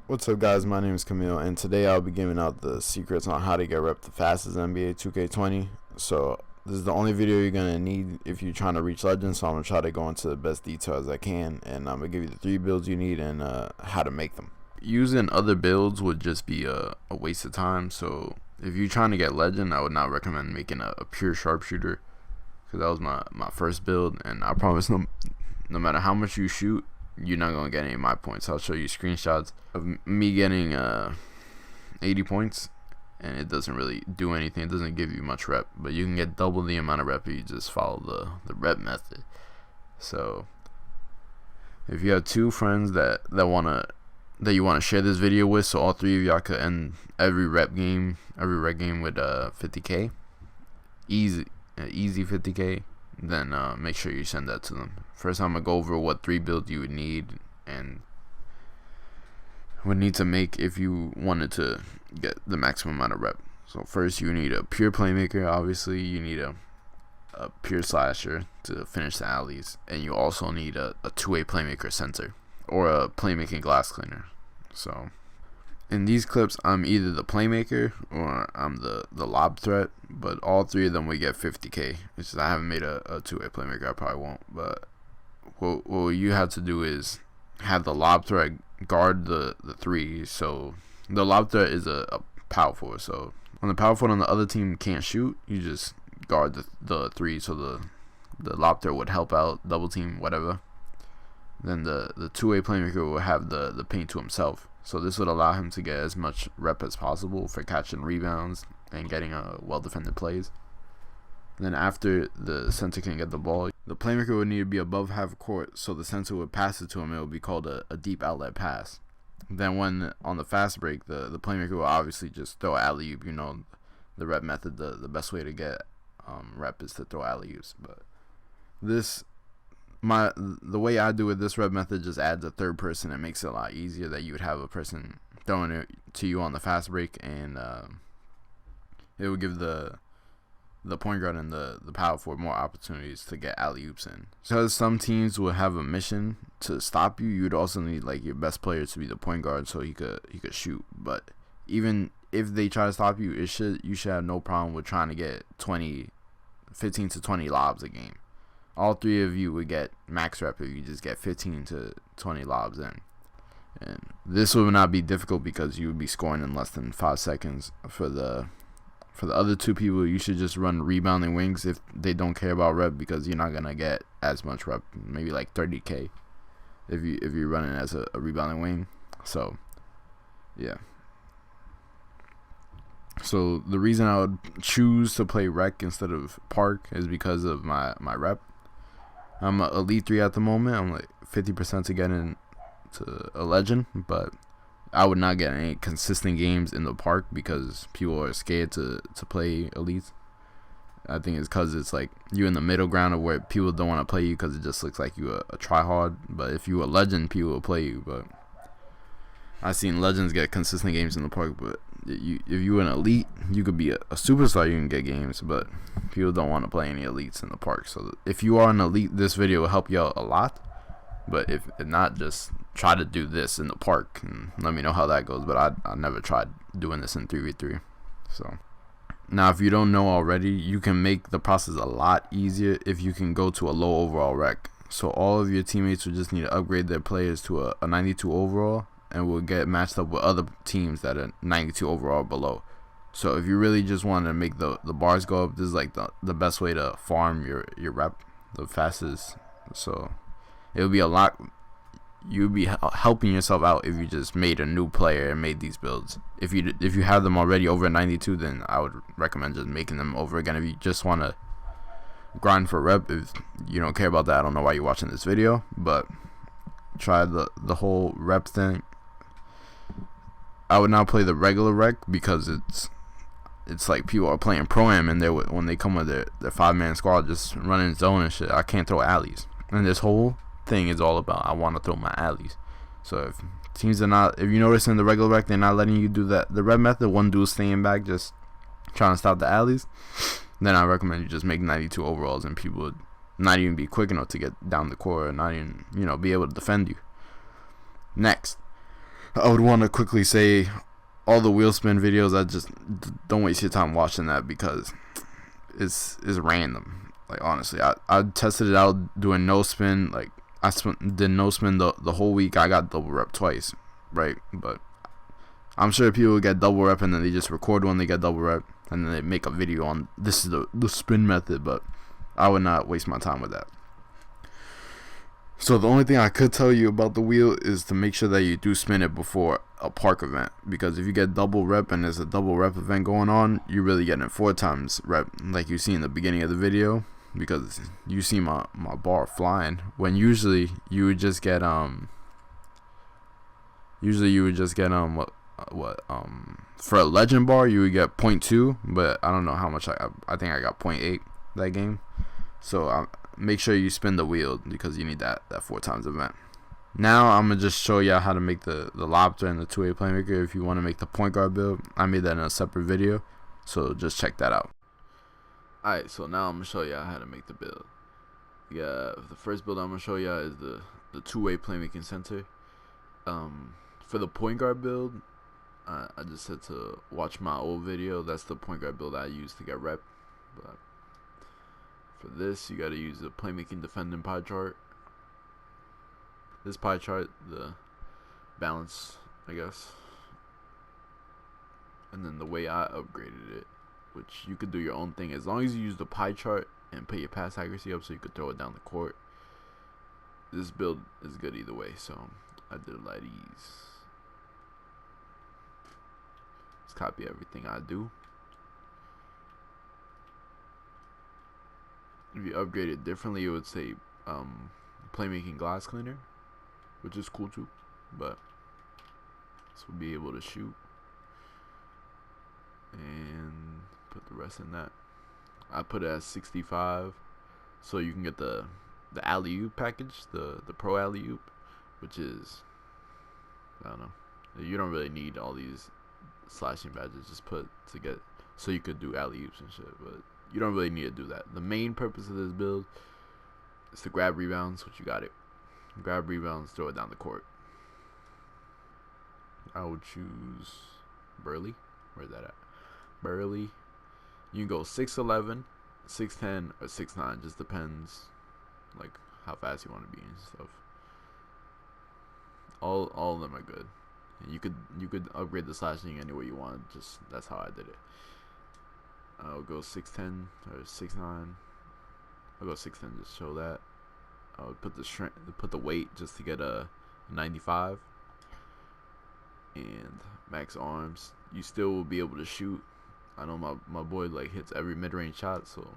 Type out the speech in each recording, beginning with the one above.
What's up, guys? My name is Kameil, and today I'll be giving out the secrets on how to get rep the fastest NBA 2K20. So this is the only video you're gonna need if you're trying to reach legends. So I'm gonna try to go into the best detail as I can, and I'm gonna give you the 3 builds you need and how to make them. Using other builds would just be a waste of time. So if you're trying to get legend, I would not recommend making a pure sharpshooter, because that was my first build, and I promise no matter how much you shoot, you're not gonna get any of my points. I'll show you screenshots of me getting 80 points, and it doesn't really do anything. It doesn't give you much rep, but you can get double the amount of rep if you just follow the rep method. So if you have 2 friends that you wanna share this video with, so all 3 of y'all could end every rep game with 50k, easy 50k, then make sure you send that to them. First, I'm gonna go over what 3 builds you would need and would need to make if you wanted to get the maximum amount of rep. So first, you need a pure playmaker. Obviously, you need a pure slasher to finish the alleys, and you also need a 2-way playmaker center or a playmaking glass cleaner. So in these clips, I'm either the playmaker or I'm the lob threat, but all 3 of them we get 50k. It's just I haven't made a 2-way playmaker. I probably won't, but what you have to do is have the lob threat guard the 3. So the lob threat is a power forward. So when the power forward on the other team can't shoot, you just guard the 3. So the lob threat would help out, double team, whatever. Then the 2-way playmaker will have the paint to himself. So this would allow him to get as much rep as possible for catching rebounds and getting well-defended plays. Then after the center can get the ball, the playmaker would need to be above half court, so the center would pass it to him. It would be called a deep outlet pass. Then when on the fast break, the playmaker will obviously just throw alley-oop. You know, the rep method, the best way to get rep is to throw alley-oops. But the way I do it, this rep method just adds a 3rd person. It makes it a lot easier that you would have a person throwing it to you on the fast break, and it would give the point guard and the power forward more opportunities to get alley-oops in. Because some teams will have a mission to stop you, you would also need like your best player to be the point guard so he could shoot. But even if they try to stop you, you should have no problem with trying to get 15 to 20 lobs a game. All 3 of you would get max rep if you just get 15 to 20 lobs in. And this would not be difficult because you would be scoring in less than 5 seconds. For the other 2 people, you should just run rebounding wings if they don't care about rep, because you're not gonna get as much rep, maybe like 30k if you're running as a rebounding wing. So yeah. So the reason I would choose to play rec instead of park is because of my rep. I'm an elite 3 at the moment. I'm like 50% to get into a legend, but I would not get any consistent games in the park because people are scared to play elites. I think it's because it's like you in the middle ground of where people don't want to play you because it just looks like you a tryhard. But if you a legend, people will play you. But I've seen legends get consistent games in the park. But if you an elite, you could be a superstar. You can get games, but people don't want to play any elites in the park. So if you are an elite, this video will help you out a lot. But if not, just try to do this in the park and let me know how that goes. But I never tried doing this in 3v3. So now, if you don't know already, you can make the process a lot easier if you can go to a low overall rec. So all of your teammates will just need to upgrade their players to a 92 overall, and will get matched up with other teams that are 92 overall below. So if you really just want to make the bars go up, this is like the best way to farm your rep the fastest. So it would be a lot. You'd be helping yourself out if you just made a new player and made these builds. If you have them already over 92, then I would recommend just making them over again. If you just want to grind for rep, if you don't care about that, I don't know why you're watching this video. But try the whole rep thing. I would not play the regular rec because it's like people are playing pro-am, and when they come with their 5-man squad just running zone and shit, I can't throw alleys. And this whole thing is all about I want to throw my alleys. So if teams are not, if you notice in the regular rec they're not letting you do that, the red method, one dude staying back just trying to stop the alleys, then I recommend you just make 92 overalls, and people would not even be quick enough to get down the court, or not even be able to defend you. Next, I would want to quickly say all the wheel spin videos, I just don't waste your time watching that because it's random. Like honestly, I tested it out doing no spin. Like did no spin the whole week. I got double rep twice, right? But I'm sure people get double rep and then they just record when they get double rep and then they make a video on this is the spin method. But I would not waste my time with that. So the only thing I could tell you about the wheel is to make sure that you do spin it before a park event, because if you get double rep and there's a double rep event going on, you're really getting 4 times rep like you see in the beginning of the video, because you see my bar flying when usually you would just get what for a legend bar you would get 0.2, but I don't know how much I think I got 0.8 that game. So make sure you spin the wheel because you need that 4 times event. Now I'm gonna just show y'all how to make the lobster and the two-way playmaker. If you want to make the point guard build, I made that in a separate video, so just check that out. Alright, so now I'm gonna show y'all how to make the build. Yeah, the first build I'm gonna show y'all is the two-way playmaking center. For the point guard build, I just said to watch my old video. That's the point guard build I used to get rep. But for this, you gotta use the playmaking defending pie chart. This pie chart, the balance, I guess. And then the way I upgraded it, which you could do your own thing as long as you use the pie chart and put your pass accuracy up so you could throw it down the court. This build is good either way, so I did a lot of ease. Let's copy everything I do. If you upgrade it differently, it would say playmaking glass cleaner, which is cool too, but this will be able to shoot and put the rest in that. I put it at 65 so you can get the alley-oop package, the pro alley-oop, which is, I don't know, you don't really need all these slashing badges, just put to get so you could do alley-oops and shit, but you don't really need to do that. The main purpose of this build is to grab rebounds, which you got it. Grab rebounds, throw it down the court. I would choose Burley. Where's that at? Burley. You can go 6'11", 6'10", or 6'9". Just depends, like how fast you want to be and stuff. All of them are good. And you could upgrade the slashing any way you want. Just that's how I did it. I'll go 6'10" or 6'9". I'll go 6'10" just show that. I would put the weight just to get a 95 and max arms. You still will be able to shoot. I know my boy like hits every mid-range shot, so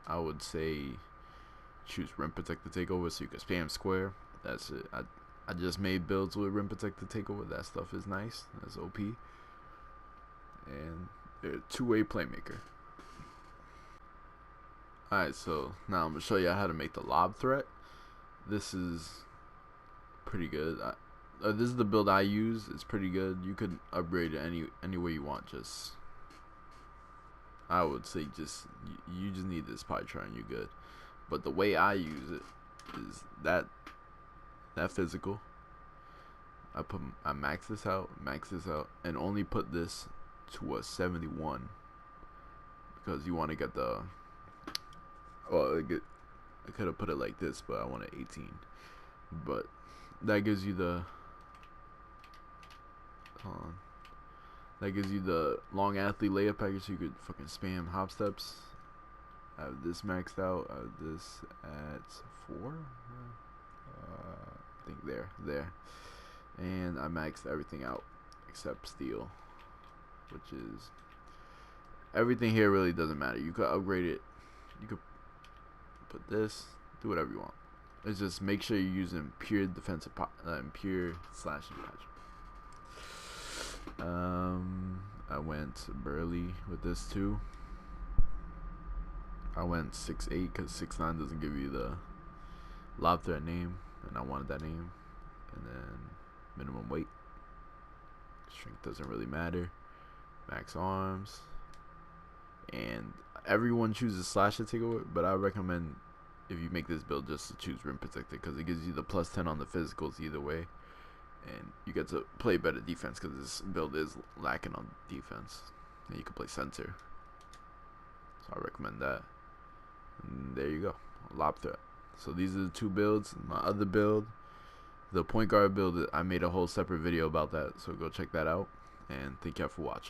I would say choose rim protect the takeover so you can spam square. That's it. I just made builds with rim protect the takeover. That stuff is nice. That's OP. And they're a two-way playmaker. Alright, so now I'm going to show you how to make the lob threat. This is pretty good. This is the build I use. It's pretty good. You could upgrade it any way you want. Just, I would say you just need this pie chart and you're good. But the way I use it is that physical. I max this out, and only put this to a 71 because you want to get the. Well, I could have put it like this, but I want an 18. But that gives you the. That gives you the long athlete layup package, so you could fucking spam hop steps. I have this maxed out. I have this at 4. I think there. And I maxed everything out except steal, which is everything here really doesn't matter. You could upgrade it. You could put this, do whatever you want. It's just make sure you're using pure defensive pure slashing patch. I went Burley with this too. I went 6'8" because 6'9" doesn't give you the lob threat name, and I wanted that name. And then minimum weight. Strength doesn't really matter. Max arms. And everyone chooses slash to take over, but I recommend if you make this build just to choose rim protected because it gives you the +10 on the physicals either way. and you get to play better defense because this build is lacking on defense. And you can play center, so I recommend that. And there you go, lob threat. So these are the two builds. My other build, the point guard build, I made a whole separate video about that, so go check that out. And thank y'all for watching.